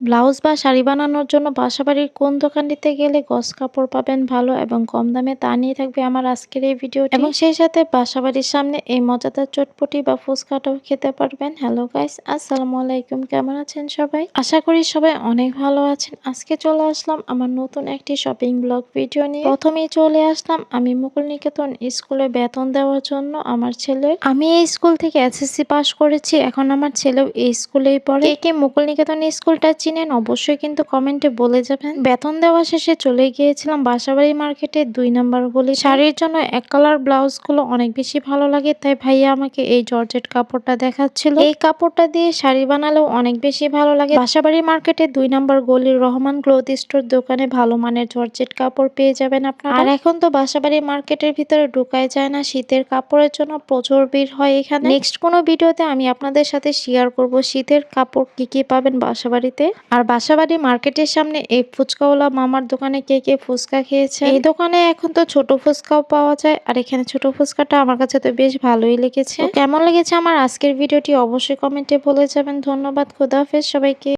Blouse বা শাড়ি বানানোর জন্য বাসাবাড়ির কোন দোকানটিতে গেলে গজ কাপড় পাবেন ভালো এবং কম দামে, তা নিয়ে থাকবে আমার আজকের এই ভিডিওটি। এবং সেই সাথে বাসাবাড়ির সামনে এই মজাদার চটপটি বা ফুচকাটাও খেতে পারবেন। হ্যালো গাইস, আসসালামু আলাইকুম। কেমন আছেন সবাই? আশা করি সবাই অনেক ভালো আছেন। আজকে চলে আসলাম আমার নতুন একটি শপিং ব্লগ ভিডিও নিয়ে। প্রথমেই চলে আসলাম আমি মুকুল নিকেতন স্কুলে বেতন দেওয়ার জন্য আমার ছেলের। আমি এই স্কুল থেকে এসএসসি পাস করেছি, এখন আমার ছেলেও এই স্কুলেই পড়ে। কে কে মুকুল নিকেতন স্কুলটা চিনেন অবশ্যই কিন্তু কমেন্টে বলে যাবেন। বেতন দেওয়া শেষে চলে গিয়েছিলাম বাসাবাড়ি মার্কেটে 2 নাম্বার গলি। শাড়ির জন্য এক কালার ব্লাউজ গুলো অনেক বেশি ভালো লাগে, তাই ভাইয়া আমাকে এই জর্জেট কাপড়টা দেখাচ্ছিল। এই কাপড়টা দিয়ে শাড়ি বানালেও অনেক বেশি ভালো লাগে। বাসাবাড়ি মার্কেটে 2 নাম্বার গলির রহমান ক্লথ স্টোর দোকানে ভালো মানের জর্জেট কাপড় পেয়ে যাবেন আপনারা। আর এখন তো বাসাবাড়ি মার্কেটের ভিতরে ঢোকাই যায় না, শীতের কাপড়ের জন্য প্রচুর ভিড় হয় এখানে। নেক্সট কোনো ভিডিওতে আমি আপনাদের সাথে শেয়ার করব শীতের কাপড় কি কি পাবেন বাসাবাড়িতে। আর বাসাবাড়ি মার্কেটের সামনে এই ফুচকাওয়ালা মামার দোকানে কে কে ফুচকা খেয়েছে? এই দোকানে এখন তো ছোট ফুচকাও পাওয়া যায়, আর এখানে ছোট ফুচকাটা আমার কাছে তো বেশ ভালোই লেগেছে। কেমন লেগেছে আমার আজকের ভিডিওটি অবশ্যই কমেন্টে বলে যাবেন। ধন্যবাদ, খোদা হাফেজ সবাইকে।